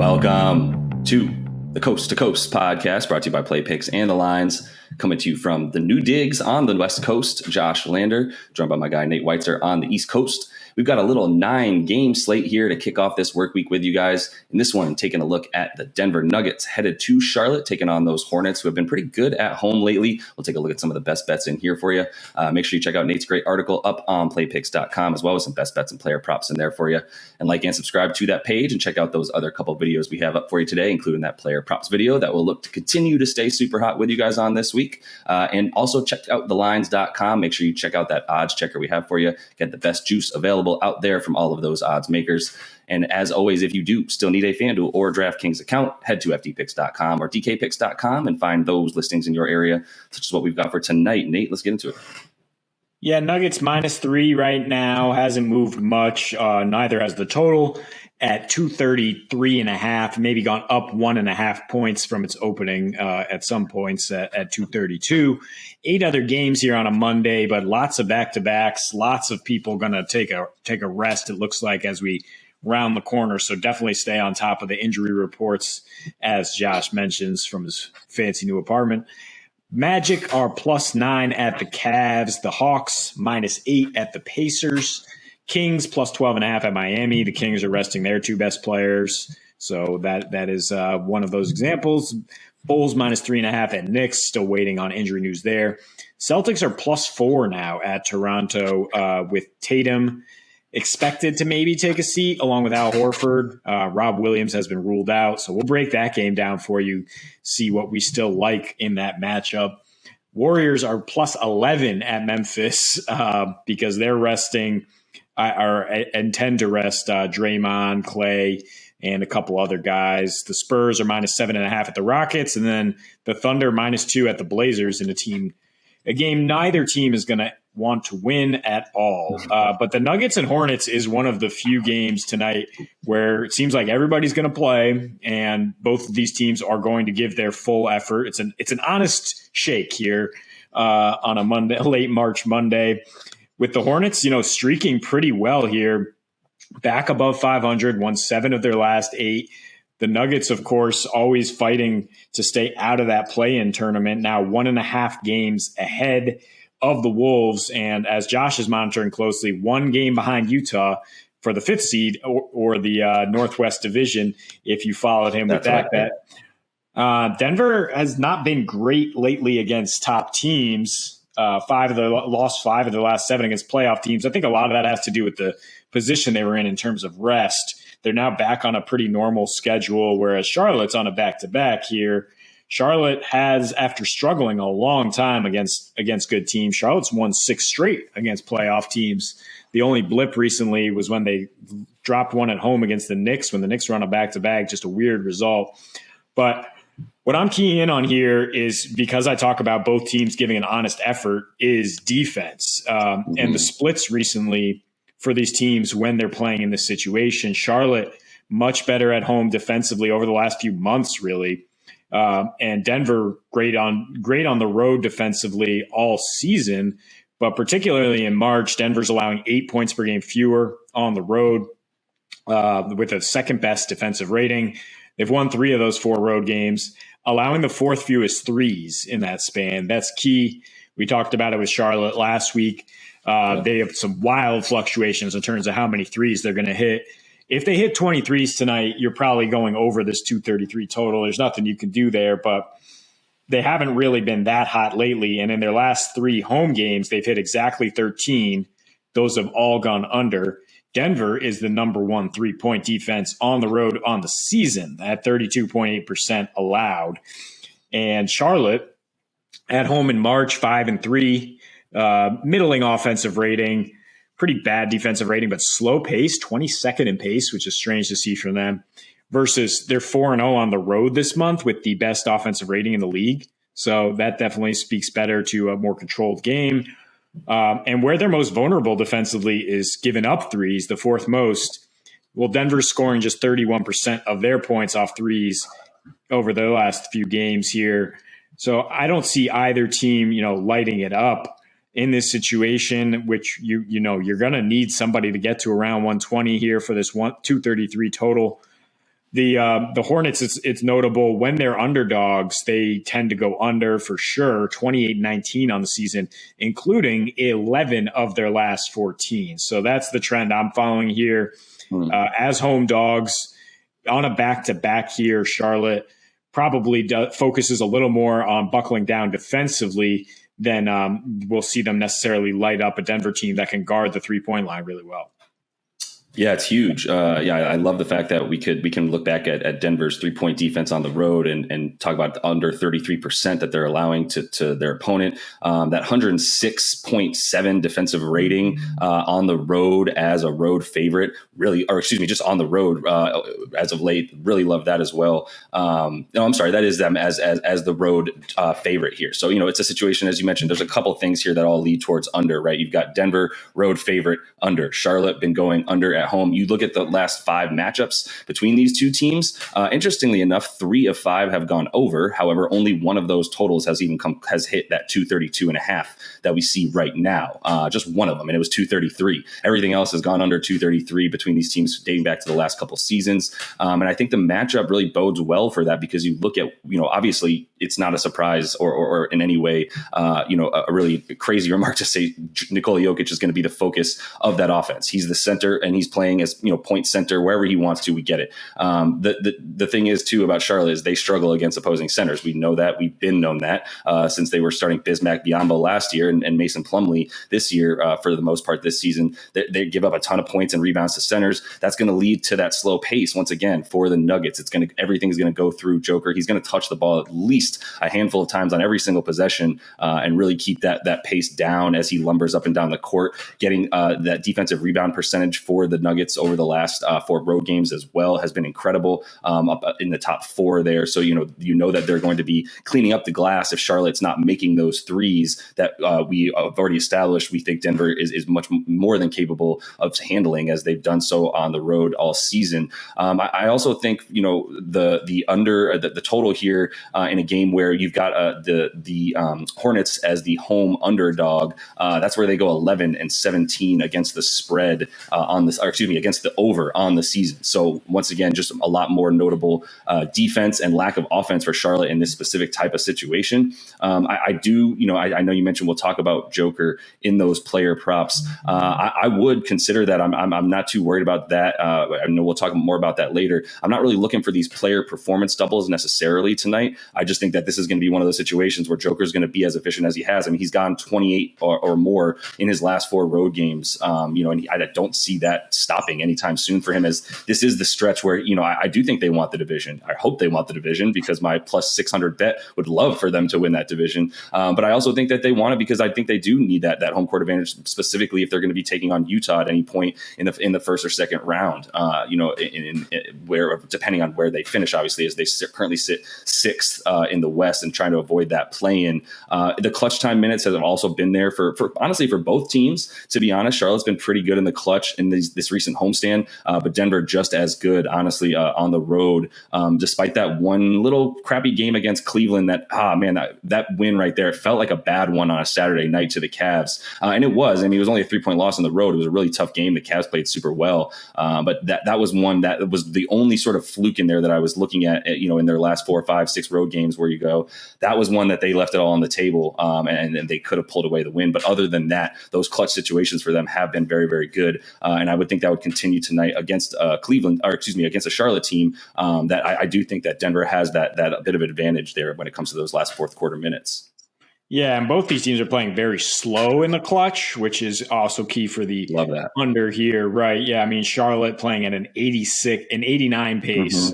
Welcome to the Coast to Coast podcast, brought to you by Play Picks and the Lines, coming to you from the New Digs on the West Coast. Josh Lander, joined by my guy Nate Weitzer on the East Coast. We've got a little 9-game slate here to kick off this work week with you guys. In this one, taking a look at the Denver Nuggets headed to Charlotte, taking on those Hornets who have been pretty good at home lately. We'll take a look at some of the best bets in here for you. Make sure you check out Nate's great article up on playpicks.com, as well as some best bets and player props in there for you. And like and subscribe to that page and check out those other couple videos we have up for you today, including that player props video that will look to continue to stay super hot with you guys on this week. And also check out thelines.com. Make sure you check out that odds checker we have for you. Get the best juice available out there from all of those odds makers. And as always, if you do still need a FanDuel or DraftKings account, head to fdpicks.com or dkpicks.com and find those listings in your area, such as what we've got for tonight. Nate, let's get into it. Yeah, Nuggets -3 right now. Hasn't moved much. Neither has the total at 233.5, maybe gone up 1.5 points from its opening at some points at 232. 8 other games here on a Monday, but lots of back-to-backs, lots of people going to take a rest, it looks like, as we round the corner. So definitely stay on top of the injury reports, as Josh mentions, from his fancy new apartment. Magic are +9 at the Cavs. The Hawks -8 at the Pacers. Kings +12.5 at Miami. The Kings are resting their 2 best players. So that is one of those examples. Bulls -3.5 at Knicks. Still waiting on injury news there. Celtics are +4 now at Toronto with Tatum expected to maybe take a seat along with Al Horford. Rob Williams has been ruled out. So we'll break that game down for you, see what we still like in that matchup. Warriors are +11 at Memphis because they're resting intend to rest Draymond, Clay, and a couple other guys. The Spurs are -7.5 at the Rockets, and then the Thunder -2 at the Blazers in a game neither team is going to want to win at all. But the Nuggets and Hornets is one of the few games tonight where it seems like everybody's going to play, and both of these teams are going to give their full effort. It's an honest shake here on a Monday, late March Monday. With the Hornets, streaking pretty well here, back above 500, won 7 of their last 8. The Nuggets, of course, always fighting to stay out of that play-in tournament, now 1.5 games ahead of the Wolves. And as Josh is monitoring closely, 1 game behind Utah for the 5th seed or the Northwest Division, if you followed him with that bet. Denver has not been great lately against top teams. Lost 5 of the last 7 against playoff teams. I think a lot of that has to do with the position they were in terms of rest. They're now back on a pretty normal schedule, whereas Charlotte's on a back-to-back here. Charlotte has, after struggling a long time against good teams, Charlotte's won 6 straight against playoff teams. The only blip recently was when they dropped one at home against the Knicks, when the Knicks were on a back-to-back, just a weird result. But what I'm keying in on here is, because I talk about both teams giving an honest effort, is defense. And the splits recently for these teams when they're playing in this situation. Charlotte, much better at home defensively over the last few months, really. And Denver, great on the road defensively all season. But particularly in March, Denver's allowing 8 points per game fewer on the road with a second-best defensive rating. They've won 3 of those 4 road games, allowing the 4th fewest threes in that span. That's key. We talked about it with Charlotte last week. They have some wild fluctuations in terms of how many threes they're going to hit. If they hit 23s tonight, you're probably going over this 233 total. There's nothing you can do there, but they haven't really been that hot lately. And in their last 3 home games, they've hit exactly 13. Those have all gone under. Denver is the number 1 3-point defense on the road on the season at 32.8% allowed. And Charlotte at home in March, 5-3, middling offensive rating, pretty bad defensive rating, but slow pace, 22nd in pace, which is strange to see from them, versus they're 4-0 on the road this month with the best offensive rating in the league. So that definitely speaks better to a more controlled game. And where they're most vulnerable defensively is giving up threes, the 4th most. Well, Denver's scoring just 31% of their points off threes over the last few games here. So I don't see either team, lighting it up in this situation, which you're going to need somebody to get to around 120 here for this 233 total. The Hornets, it's notable when they're underdogs, they tend to go under for sure, 28-19 on the season, including 11 of their last 14. So that's the trend I'm following here. As home dogs on a back-to-back here, Charlotte probably focuses a little more on buckling down defensively than we'll see them necessarily light up a Denver team that can guard the three-point line really well. Yeah, it's huge. I love the fact that we can look back at Denver's 3-point defense on the road and talk about under 33% that they're allowing to their opponent. That 106.7 defensive rating on the road as a road favorite, just on the road as of late. Really love that as well. No, I'm sorry, that is them as the road favorite here. So it's a situation, as you mentioned. There's a couple things here that all lead towards under. Right, you've got Denver road favorite under. Charlotte been going under at home. You look at the last 5 matchups between these two teams. Interestingly enough, 3 of 5 have gone over. However, only one of those totals has hit that 232.5 that we see right now. Just one of them, and it was 233. Everything else has gone under 233 between these teams dating back to the last couple seasons. And I think the matchup really bodes well for that, because you look at, obviously it's not a surprise or in any way, a really crazy remark to say Nikola Jokic is going to be the focus of that offense. He's the center, and he's playing as point center wherever he wants to. We get it. The thing is too about Charlotte is they struggle against opposing centers. We know that. We've been known that since they were starting Bismack Biyombo last year and Mason Plumlee this year. For the most part this season, they give up a ton of points and rebounds to centers. That's going to lead to that slow pace once again for the Nuggets. Everything's going to go through Joker. He's going to touch the ball at least a handful of times on every single possession and really keep that pace down as he lumbers up and down the court, getting that defensive rebound percentage for the Nuggets over the last 4 road games as well has been incredible, up in the top 4 there. So that they're going to be cleaning up the glass if Charlotte's not making those threes that we have already established. We think Denver is much more than capable of handling, as they've done so on the road all season. I also think the under the total here in a game where you've got the Hornets as the home underdog. That's where they go 11-17 against the spread against the over on the season. So once again, just a lot more notable defense and lack of offense for Charlotte in this specific type of situation. I know you mentioned we'll talk about Joker in those player props. I would consider that. I'm not too worried about that. I know we'll talk more about that later. I'm not really looking for these player performance doubles necessarily tonight. I just think that this is going to be one of those situations where Joker's going to be as efficient as he has. I mean, he's gone 28 or more in his last 4 road games. And I don't see that stopping anytime soon for him, as this is the stretch where, I do think they want the division. I hope they want the division, because my plus 600 bet would love for them to win that division. But I also think that they want it because I think they do need that home court advantage, specifically if they're going to be taking on Utah at any point in the first or second round, where, depending on where they finish, obviously, as they currently sit 6th in the West and trying to avoid that play-in. The clutch time minutes have also been there for honestly for both teams. To be honest, Charlotte's been pretty good in the clutch in this recent homestand, but Denver just as good, honestly, on the road, despite that one little crappy game against Cleveland. That win right there, it felt like a bad one on a Saturday night to the Cavs, and it was. I mean, it was only a 3-point loss on the road. It was a really tough game. The Cavs played super well, but that was one that was the only sort of fluke in there that I was looking at, in their last 4, 5, 6 road games where you go, that was one that they left it all on the table, and they could have pulled away the win. But other than that, those clutch situations for them have been very, very good, and I would think that would continue tonight against against a Charlotte team that I do think that Denver has that bit of advantage there when it comes to those last 4th quarter minutes. Yeah, and both these teams are playing very slow in the clutch, which is also key for the under here, right? Yeah, I mean, Charlotte playing at an 89 pace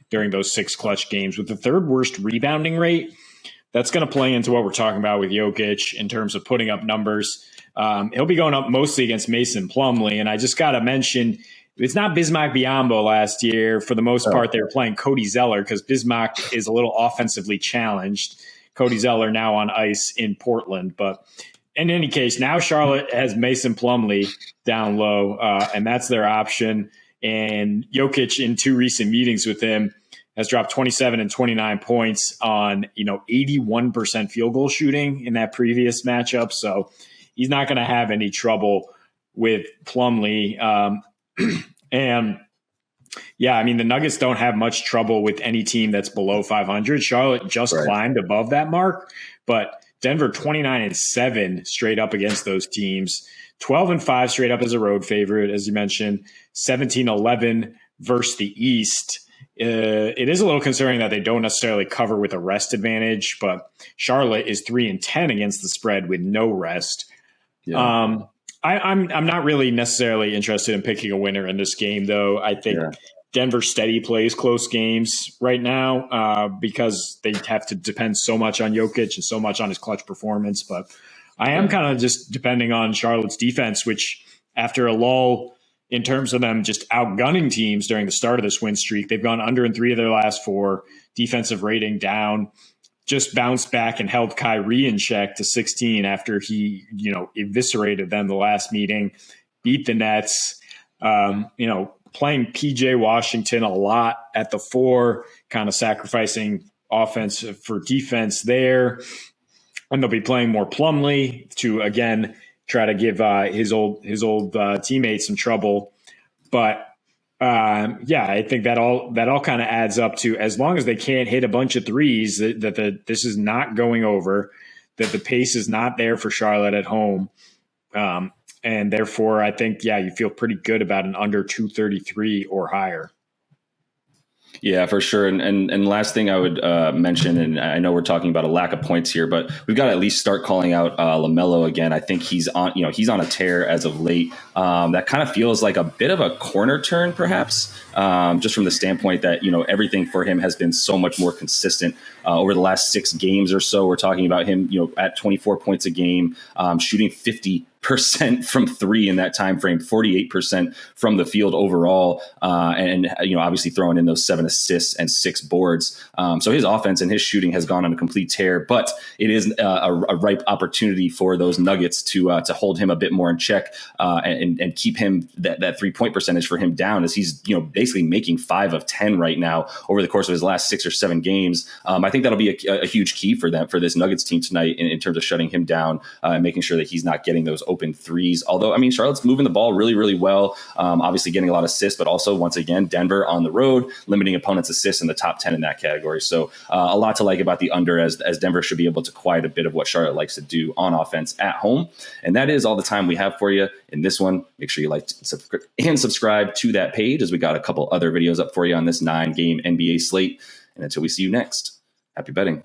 during those 6 clutch games with the 3rd worst rebounding rate. That's going to play into what we're talking about with Jokic in terms of putting up numbers. He'll be going up mostly against Mason Plumlee, and I just got to mention, it's not Bismack Biyombo last year. For the most part, they were playing Cody Zeller because Bismack is a little offensively challenged. Cody Zeller now on ice in Portland. But in any case, now Charlotte has Mason Plumlee down low, and that's their option. And Jokic, in 2 recent meetings with him, has dropped 27 and 29 points on 81% field goal shooting in that previous matchup. So he's not going to have any trouble with Plumlee. And Yeah, I mean, the Nuggets don't have much trouble with any team that's below 500. Charlotte just climbed above that mark, but Denver 29-7 straight up against those teams. 12-5 straight up as a road favorite, as you mentioned. 17-11 versus the East. It is a little concerning that they don't necessarily cover with a rest advantage, but Charlotte is 3-10 against the spread with no rest. Yeah. I'm not really necessarily interested in picking a winner in this game, though. I think Denver steady plays close games right now because they have to depend so much on Jokic and so much on his clutch performance. But I am kind of just depending on Charlotte's defense, which after a lull in terms of them just outgunning teams during the start of this win streak, they've gone under in 3 of their last 4, defensive rating down. Just bounced back and held Kyrie in check to 16 after he, eviscerated them the last meeting, beat the Nets, playing PJ Washington a lot at the 4, kind of sacrificing offense for defense there. And they'll be playing more Plumlee to, again, try to give his old teammates some trouble. But I think that all kind of adds up to, as long as they can't hit a bunch of threes, this is not going over, that the pace is not there for Charlotte at home. And therefore, I think, you feel pretty good about an under 233 or higher. Yeah, for sure. And last thing I would mention, and I know we're talking about a lack of points here, but we've got to at least start calling out LaMelo again. I think he's on a tear as of late. That kind of feels like a bit of a corner turn, perhaps, just from the standpoint that, everything for him has been so much more consistent over the last 6 games or so. We're talking about him, at 24 points a game, shooting 50% from 3 in that time frame, 48% from the field overall, and obviously throwing in those 7 assists and 6 boards. So his offense and his shooting has gone on a complete tear, but it is a ripe opportunity for those Nuggets to hold him a bit more in check and keep him that 3-point percentage for him down, as he's basically making 5 of 10 right now over the course of his last 6 or 7 games. I think that'll be a huge key for this Nuggets team tonight in terms of shutting him down and making sure that he's not getting those open threes. Although, I mean, Charlotte's moving the ball really, really well, obviously getting a lot of assists, but also, once again, Denver on the road, limiting opponents' assists in the top 10 in that category. So a lot to like about the under, as Denver should be able to quiet a bit of what Charlotte likes to do on offense at home. And that is all the time we have for you in this one. Make sure you like and subscribe to that page, as we got a couple other videos up for you on this 9-game NBA slate. And until we see you next, happy betting.